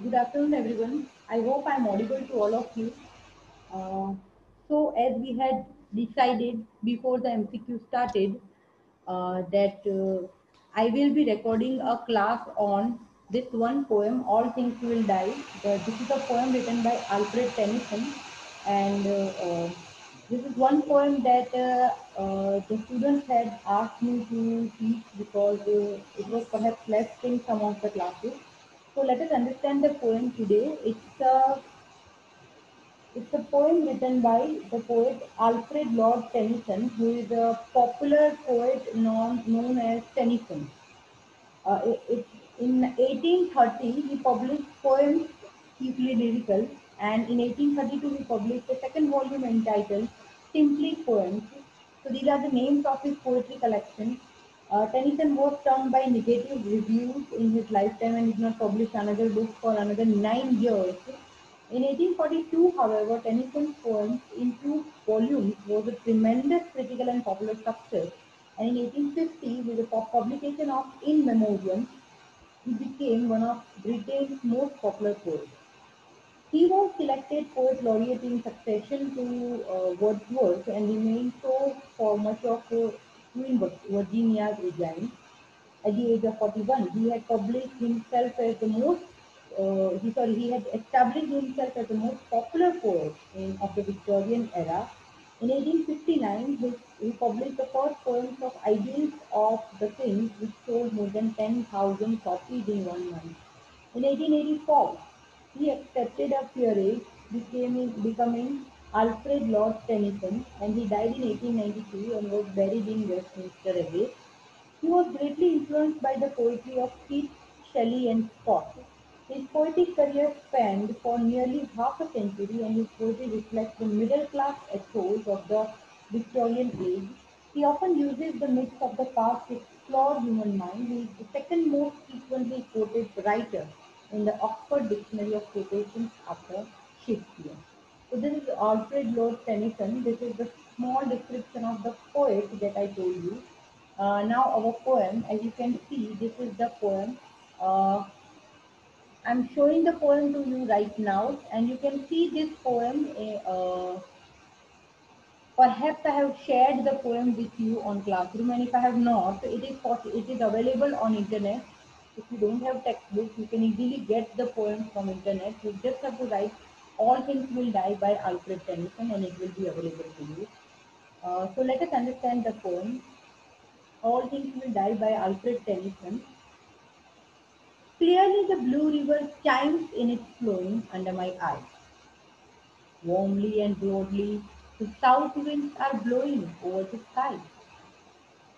Good afternoon, everyone. I hope I'm audible to all of you. Uh, as we had decided before the MCQ started, that I will be recording a class on this one poem, All Things Will Die. This is a poem written by Alfred Tennyson, and this is one poem that the students had asked me to teach because it was perhaps left in some of the classes. So let us understand the poem today. It's a poem written by the poet Alfred Lord Tennyson, who is a popular poet known as Tennyson. In 1830, he published poems chiefly lyrical, and in 1832, he published a second volume entitled Simply Poems. So these are the names of his poetry collection. Tennyson was stung by negative reviews in his lifetime and did not publish another book for another 9 years. In 1842, however, Tennyson's poems in two volumes was a tremendous critical and popular success, and in 1850, with the publication of In Memoriam, he became one of Britain's most popular poets. He was selected poet laureate in succession to Wordsworth and remained so for much of Queen Virginia's regime. At the age of 41, he had published himself as the most, he had established himself as the most popular poet of the Victorian era. In 1859, he published the first poems of Ideals of the King, which sold more than 10,000 copies in 1 month. In 1884, he accepted a peerage, becoming Alfred Lord Tennyson, and he died in 1892 and was buried in Westminster Abbey. He was greatly influenced by the poetry of Keats, Shelley, and Scott. His poetic career spanned for nearly half a century, and his poetry reflects the middle class ethos of the Victorian age. He often uses the myths of the past to explore human mind. He is the second most frequently quoted writer in the Oxford Dictionary of Quotations after Shakespeare. So this is Alfred Lord Tennyson. This is the small description of the poet that I told you. Now our poem, as you can see, this is the poem. Uh, I'm showing the poem to you right now, and you can see this poem. Perhaps I have shared the poem with you on Classroom, and if I have not, it is available on internet. If you don't have textbook, you can easily get the poem from internet. You just have to write "All Things Will Die" by Alfred Tennyson, and it will be available to you. So let us understand the poem. All Things Will Die by Alfred Tennyson. Clearly the blue river chimes in its flowing under my eyes. Warmly and broadly, the south winds are blowing over the sky.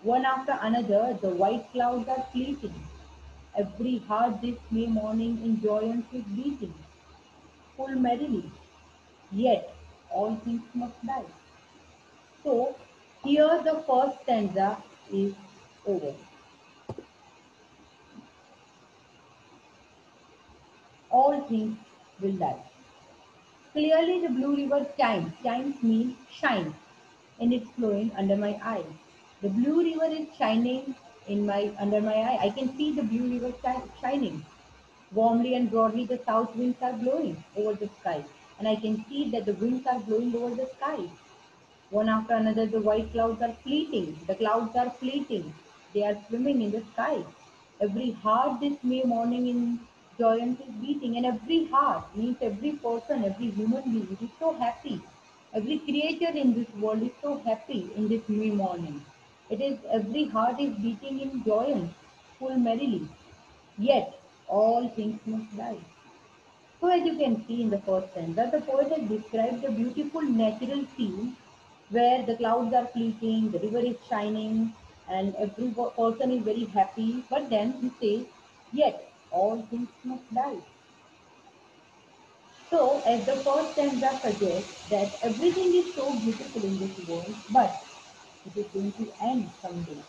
One after another, the white clouds are fleeting. Every heart this May morning in joyance is beating, full merrily. Yet all things must die. So here the first stanza is over. All things will die. Clearly the blue river chimes. Chimes means shines, and it's flowing under my eye. The blue river is shining in my under my eye. I can see the blue river shining. Warmly and broadly the south winds are blowing over the sky. And I can see that the winds are blowing over the sky. One after another the white clouds are fleeting. The clouds are fleeting. They are swimming in the sky. Every heart this May morning in joyance is beating, and every heart means every person, every human being is so happy. Every creature in this world is so happy in this May morning. It is every heart is beating in joyance, full merrily. Yet all things must die. So as you can see in the first stanza, the poet has described a beautiful natural scene where the clouds are fleeting, the river is shining, and every person is very happy. But then he says, yet all things must die. So as the first stanza suggests that everything is so beautiful in this world, but it is going to end someday.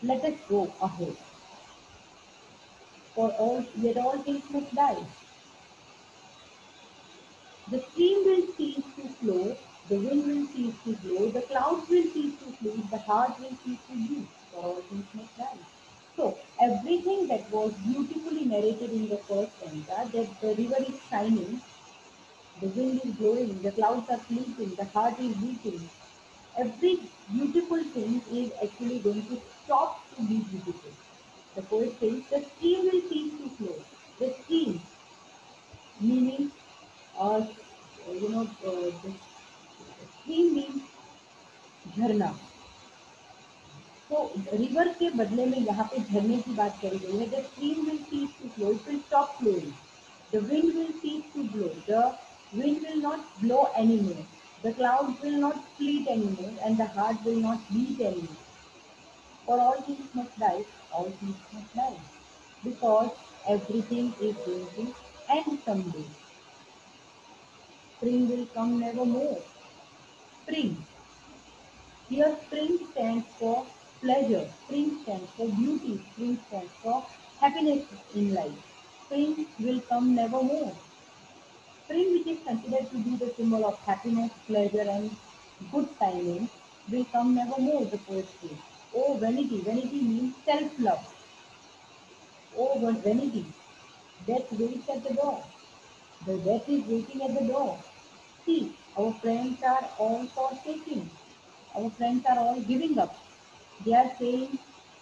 Let us go ahead. For all yet all things must die. The stream will cease to flow, the wind will cease to blow, the clouds will cease to flee, the heart will cease to beat, for all things must die. So everything that was beautiful in narrated in the first stanza that the river is shining, the wind is blowing, the clouds are fleeting, the heart is beating. Every beautiful thing is actually going to stop to be beautiful. The poet says the stream will cease to flow. The stream, meaning, uh, the stream means झरना. तो river के बदले में यहाँ पे झरने की बात करी गई है. The stream will cease to flow, it will stop flowing. The wind will cease to blow, the wind will not blow anymore, the clouds will not fleet anymore, and the heart will not beat anymore. For all things must die, all things must die, because everything is going to end someday. Spring will come nevermore. Spring. Here, spring stands for pleasure, spring stands for beauty, spring stands for happiness in life. Spring will come nevermore. Spring, which is considered to be the symbol of happiness, pleasure, and good timing, will come nevermore, the poet says. Oh, vanity! Vanity means self love. Oh, vanity! Death waits at the door. The death is waiting at the door. See, our friends are all forsaking. Our friends are all giving up. They are saying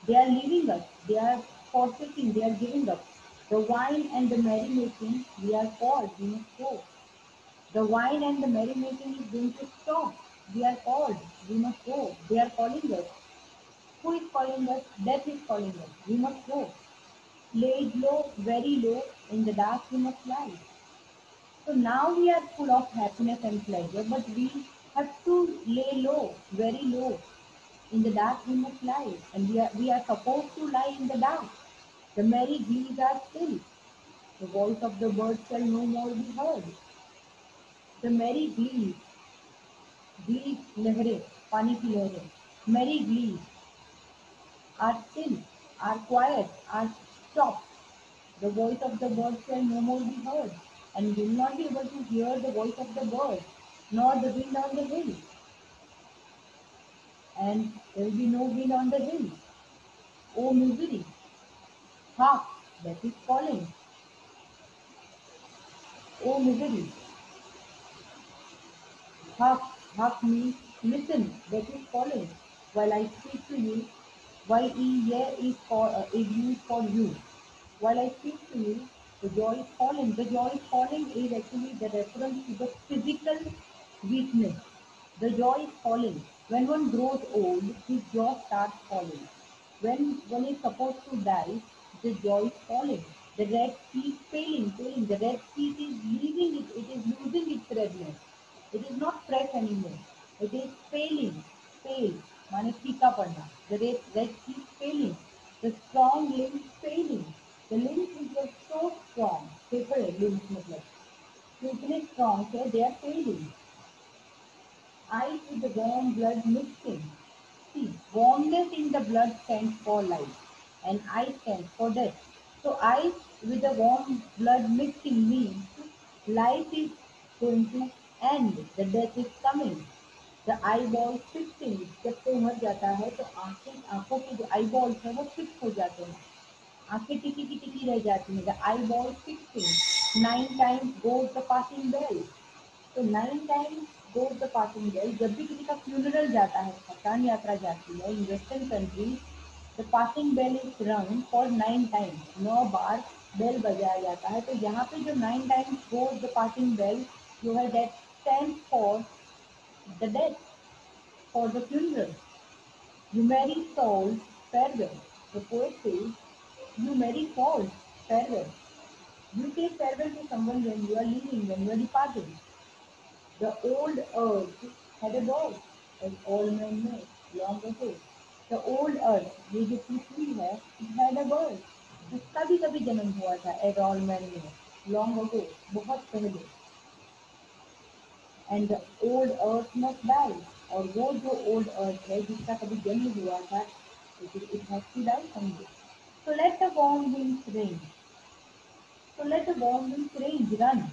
they are leaving us. They are forsaking. They are giving up. The wine and the merrymaking, we are called. We must go. The wine and the merrymaking is going to stop. We are called. We must go. They are calling us. Who is calling us? Death is calling us. We must go. Laid low, very low, in the dark we must lie. So now we are full of happiness and pleasure, but we have to lay low, very low. In the dark we must lie, and we are supposed to lie in the dark. The merry glees are still. The voice of the bird shall no more be heard. The merry glees, glees लहरें, पानी की लहरें, merry glees are still, are quiet, are stopped. The voice of the bird shall no more be heard, and you will not be able to hear the voice of the bird, nor the wind on the hill, and there will be no wind on the hill. Oh misery! Hark! That is calling. Oh misery! Hark! Hark means listen. That is calling. While I speak to you, ye is used for you. While I speak to you, the joy is falling. The joy is falling is actually the reference to the physical weakness. The joy is falling. When one grows old, his jaw starts falling. When one is supposed to die, the joy is falling. The red seed failing. The red seed is leaving it. It is losing its redness. It is not fresh anymore. It is failing. Fail. माने फीका पड़ना. The red seed failing. The strong limbs failing. The limbs which were so strong, paper limbs मतलब, जो इतने strong थे, they are failing. Ice with the warm blood mixing. See, warmness in the blood stands for life, and ice stands for death. So ice with the warm blood mixing means life is going to end. The death is coming. The eyeball fixing. जब कोई मर जाता है तो आंखों के जो eyeballs है वो fix हो जाते हैं. आंखें टिकी की टिकी रह जाती हैं. The eyeball fixing. 9 times goes the passing bell. तो 9 times goes the passing bell. जब भी किसी का फ्यूनरल जाता है, श्मशान यात्रा जाती है, in western countries the passing bell is rung for 9 times. 9 बार बेल बजाया जाता है. तो यहाँ पे जो 9 times goes the passing bell जो है, that stands for the death, for the funeral. You marry souls, farewell. The poet says, you marry souls, farewell. You say farewell to someone when you are leaving, when you are departing. The old earth had a birth, as all men know, long ago. The old earth, ये जो पृथ्वी है, it had a birth. उसका भी कभी जन्म हुआ था, as all men know, long ago, बहुत पहले. And the old earth must die. और वो जो old earth है, जिसका कभी जन्म हुआ था, it has to die someday. So let the warm winds range. So let the warm winds range, run.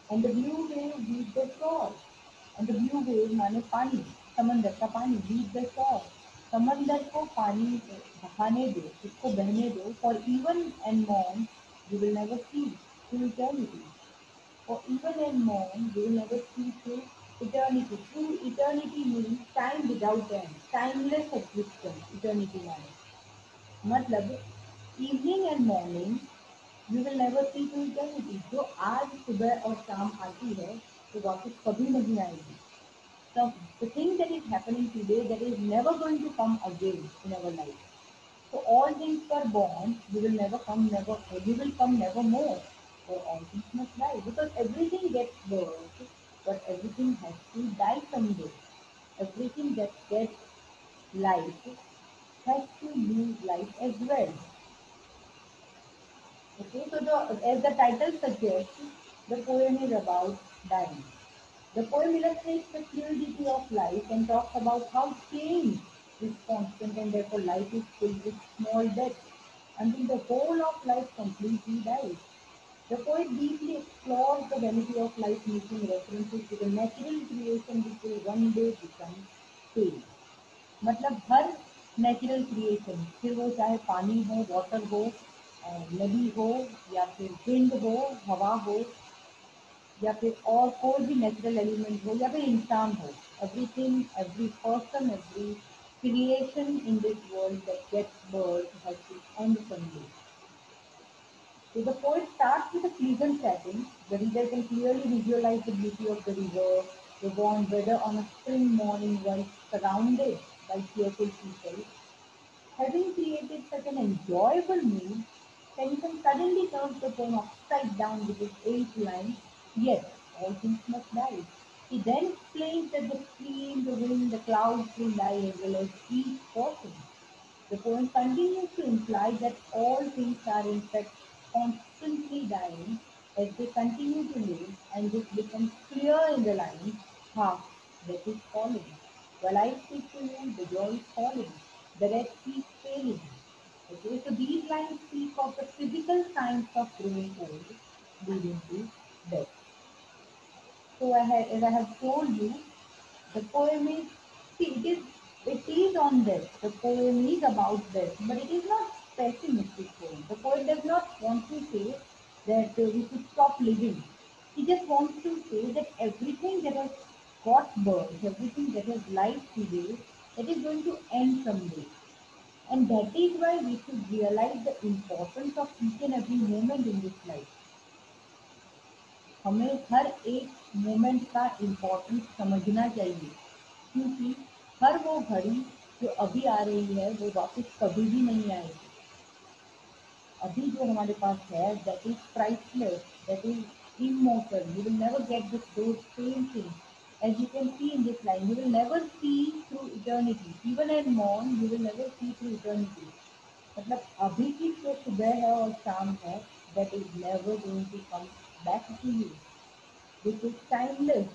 And the blue wave beat the shore. And the blue wave माने पानी, समंदर का पानी, beat the shore. समंदर को पानी बहाने दो, उसको बहने दो, for even and man you will never see through eternity, for even and mourn you will never see through eternity. Through eternity means time without end, timeless existence, eternity माने मतलब evening and morning you will never see through eternity. जो आज सुबह और शाम आती है तो वापस कभी नहीं आएगी. So the thing that is happening today that is never going to come again in our life. So all things were born, you will never come, never, you will come never more. For all things must die. Because everything gets birth, but everything has to die someday. Everything that gets life has to lose life as well. Okay, so as the title suggests, the poem is about dying. The poem illustrates the fluidity of life and talks about how change is constant and therefore life is filled with small deaths until the whole of life completely dies. The poet deeply explores the vanity of life, making references to the natural creation which will one day become stale. मतलब हर natural creation, फिर वो चाहे पानी हो, water हो, नदी हो, या फिर विंड हो, हवा हो, या फिर और कोई भी नेचुरल एलिमेंट हो, या फिर इंसान हो, everything, every person, every creation in this world that gets birth has to end someday. So the poet starts with a pleasant setting. The reader can clearly visualize the beauty of the river, the warm weather on a spring morning while surrounded by cheerful people. Having created such an enjoyable mood, Tennyson suddenly turns the poem upside down with his eighth line, "Yet all things must die." He then explains that the stream, the wind, the clouds will die as well as each person. The poem continues to imply that all things are in fact constantly dying as they continue to live, and this becomes clear in the line, "Hark, death is calling. While I speak to you, the joy is falling. The red keeps failing." Okay, so these lines speak of the physical signs of growing old, leading to death. So as I have told you, the poem is, see, it is on death. The poem is about death, but it is not pessimistic poem. The poet does not want to say that we should stop living. He just wants to say that everything that has got birth, everything that has life today, that is going to end someday. And that is why we should realize the importance of each and every moment in this life. हमें हर एक moment का importance समझना चाहिए, क्योंकि हर वो घड़ी जो अभी आ रही है वो वापस कभी भी नहीं आएगी. अभी जो हमारे पास है that is priceless, that is immortal. You will never get this those same things as you can see in this line. You will never see through eternity, even at morn you will never see through eternity. मतलब अभी की जो सुबह है और शाम है, that is never going to come back to you. This is timeless.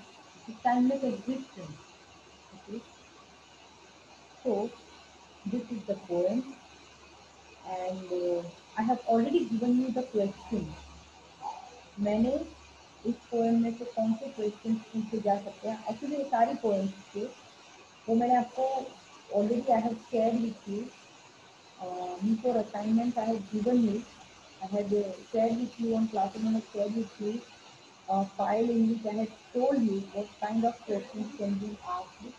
This is timeless existence. Okay. So this is the poem, and I have already given you the question. मैंने इस पोएम में से कौन से question पूछे जा सकते हैं. एक्चुअली ये सारी पोएम्स थे वो मैंने आपको already I have share with you. Before assignment I had given you, I had shared with you on classroom, I had shared with you a file in which I had told you what kind of questions can be asked.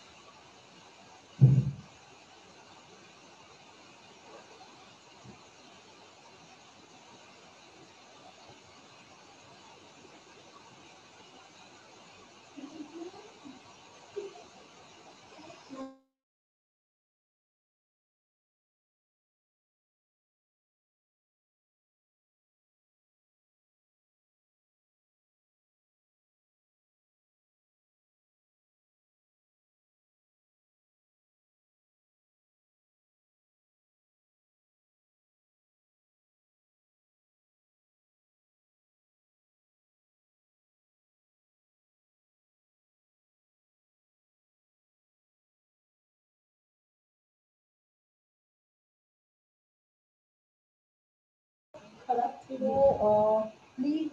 So please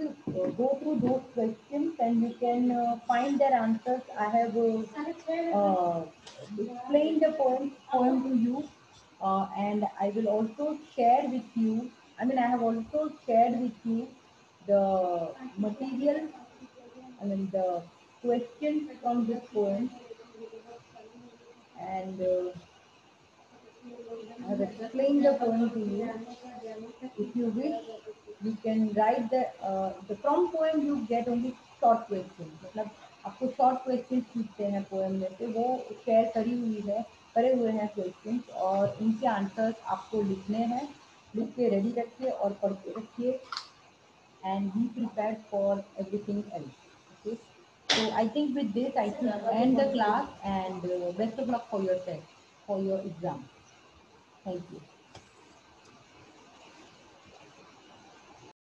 go through those questions and you can find their answers. I have explained the poem to you, and I will also share with you. I mean, I have also shared with you the material. I mean, the questions from this poem, and I have explained the poem to you. If you wish, you can write the from poem you get only short questions. मतलब आपको short questions पूछते हैं poem में से, वो share करी हुई है, करे हुए हैं questions, और उनके answers आपको लिखने हैं. लिख के ready रखिए और पढ़ के रखिए, and be prepared for everything else. Okay. So I think with this I should end the class, and best of luck for yourself for your exam. Thank you.